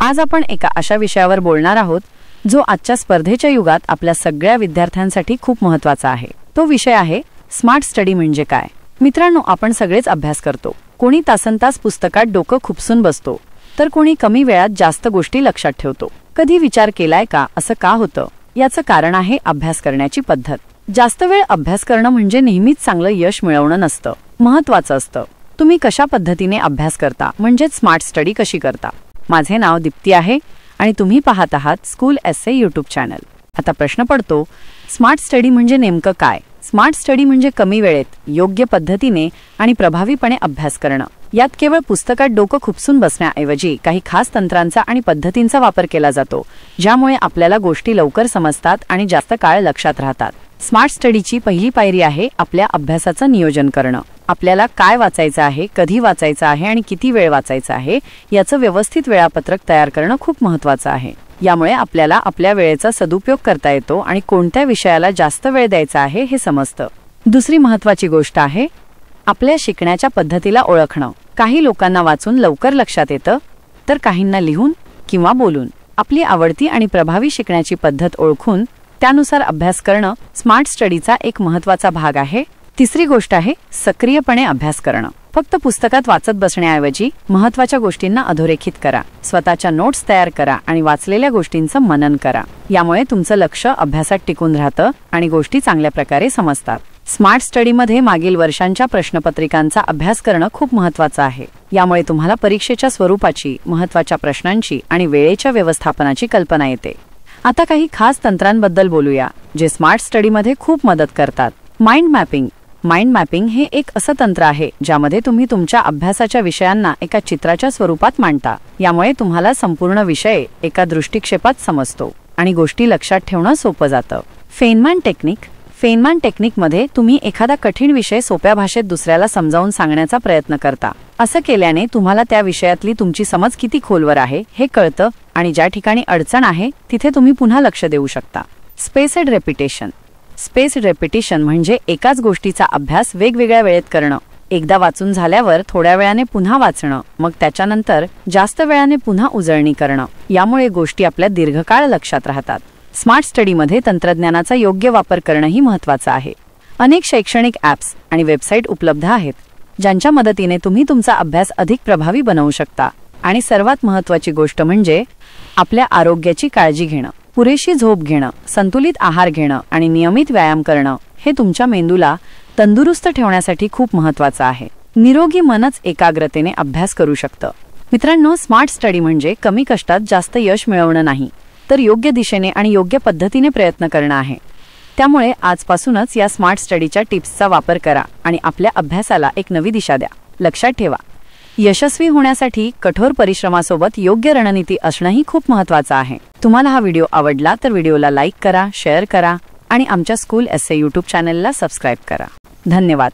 आज आपण एका अशा विषयावर बोलणार आहोत जो आजच्या स्पर्धेच्या युगात आपल्या सगळ्या विद्यार्थ्यांसाठी खूप महत्त्वाचा आहे। तो विषय आहे स्मार्ट स्टडी म्हणजे काय। मित्रांनो, आपण सगळेच अभ्यास करतो। कोणी तासनतास पुस्तकात डोकं खुपसून बसतो, तर कोणी कमी वेळात जास्त गोष्टी लक्षात ठेवतो। कधी विचार केलाय का असं का होतं? याचं कारण आहे अभ्यास करण्याची पद्धत। जास्त वेळ अभ्यास करणं म्हणजे नेहमीच चांगलं यश मिळवणं नसतं, महत्त्वाचं असतं तुम्ही कशा पद्धतीने अभ्यास करता, म्हणजे स्मार्ट स्टडी कशी करता। माझे नाव दीप्ती आहे आणि तुम्ही पाहत आहात स्कूल एस्से यूट्यूब चॅनल। आता प्रश्न पडतो, स्मार्ट स्टडी म्हणजे नेमकं काय? स्मार्ट स्टडी म्हणजे कमी वेळेत योग्य पद्धतीने आणि प्रभावीपणे अभ्यास करणं। यात केवळ पुस्तकात डोकं खुपसून बसण्याऐवजी काही खास तंत्रांचा आणि पद्धतींचा वापर केला जातो, ज्यामुळे आपल्याला गोष्टी लवकर समजतात आणि जास्त काळ लक्षात राहतात। स्मार्ट स्टडीची पहिली पायरी आहे आपल्या अभ्यासाचं नियोजन करणं। आपल्याला काय वाचायचं आहे, कधी वाचायचं आहे आणि किती वेळ वाचायचा आहे याचं व्यवस्थित वेळापत्रक तयार करणं खूप महत्त्वाचं आहे। यामुळे आपल्याला आपल्या वेळेचा सदुपयोग करता येतो आणि कोणत्या विषयाला जास्त वेळ द्यायचा आहे हे समजतं। दुसरी महत्त्वाची गोष्ट आहे आपल्या शिकण्याच्या पद्धतीला ओळखणं। काही लोकांना वाचून लवकर लक्षात येतं, तर काहींना लिहून किंवा बोलून। आपली आवडती आणि प्रभावी शिकण्याची पद्धत ओळखून त्यानुसार अभ्यास करणं स्मार्ट स्टडीचा एक महत्त्वाचा भाग आहे। तिसरी गोष्ट आहे सक्रियपणे अभ्यास करणं। फक्त पुस्तकात वाचत बसण्याऐवजी महत्त्वाच्या गोष्टींना अधोरेखित करा, स्वतःच्या नोट्स तयार करा आणि वाचलेल्या गोष्टींचं मनन करा। यामुळे तुमचं लक्ष अभ्यासात टिकून राहतं आणि गोष्टी चांगल्या प्रकारे समजतात। स्मार्ट स्टडीमध्ये मागील वर्षांच्या प्रश्नपत्रिकांचा अभ्यास करणं खूप महत्त्वाचं आहे। यामुळे तुम्हाला परीक्षेच्या स्वरूपाची, महत्त्वाच्या प्रश्नांची आणि वेळेच्या व्यवस्थापनाची कल्पना येते। आता काही खास तंत्रांबद्दल बोलूया जे स्मार्ट स्टडीमध्ये खूप मदत करतात। Mind mapping. माइंड मॅपिंग हे एक असं तंत्र आहे ज्यामध्ये तुम्ही तुमच्या अभ्यासाच्या विषयांना एका चित्राच्या स्वरूपात मांडता। यामुळे तुम्हाला संपूर्ण विषय एका दृष्टिक्षेपात समजतो आणि गोष्टी लक्षात ठेवणं सोपं जातं। फेनमॅन टेक्निक। फेनमॅन टेक्निकमध्ये तुम्ही एखादा कठीण विषय सोप्या भाषेत दुसऱ्याला समजावून सांगण्याचा प्रयत्न करता। असं केल्याने तुम्हाला त्या विषयातली तुमची समज किती खोलवर आहे हे कळतं आणि ज्या ठिकाणी अडचण आहे तिथे तुम्ही पुन्हा लक्ष देऊ शकता। Spaced repetition. स्पेस्ड रेपिटेशन म्हणजे एकाच गोष्टीचा अभ्यास वेगवेगळ्या वेळेत करणं। एकदा वाचून झाल्यावर थोड्या वेळाने पुन्हा वाचणं, मग त्याच्यानंतर जास्त वेळाने पुन्हा उजळणी करणं। यामुळे गोष्टी आपल्या दीर्घकाळ लक्षात राहतात। स्मार्ट स्टडीमध्ये तंत्रज्ञानाचा योग्य वापर करणंही महत्त्वाचं आहे। अनेक शैक्षणिक ॲप्स आणि वेबसाईट उपलब्ध आहेत ज्यांच्या मदतीने तुम्ही तुमचा अभ्यास अधिक प्रभावी बनवू शकता। आणि सर्वात महत्त्वाची गोष्ट म्हणजे आपल्या आरोग्याची काळजी घेणं। पुरेशी झोप घेणं, संतुलित आहार घेणं आणि नियमित व्यायाम करणं हे तुमच्या मेंदूला तंदुरुस्त ठेवण्यासाठी खूप महत्त्वाचं आहे। निरोगी मनच एकाग्रतेने अभ्यास करू शकतं। मित्रांनो, स्मार्ट स्टडी म्हणजे कमी कष्टात जास्त यश मिळवणं नाही, तर योग्य दिशेने आणि योग्य पद्धतीने प्रयत्न करणं आहे। त्यामुळे आजपासूनच या स्मार्ट स्टडीच्या टिप्सचा वापर करा आणि आपल्या अभ्यासाला एक नवी दिशा द्या। लक्षात ठेवा, यशस्वी होण्यासाठी कठोर परिश्रमासोबत योग्य रणनीती असणंही खूप महत्त्वाचं आहे। तुम्हाला हा व्हिडिओ आवडला तर व्हिडिओला लाईक करा, शेअर करा आणि आमच्या स्कूल एस्से यूट्यूब चॅनलला सबस्क्राईब करा। धन्यवाद।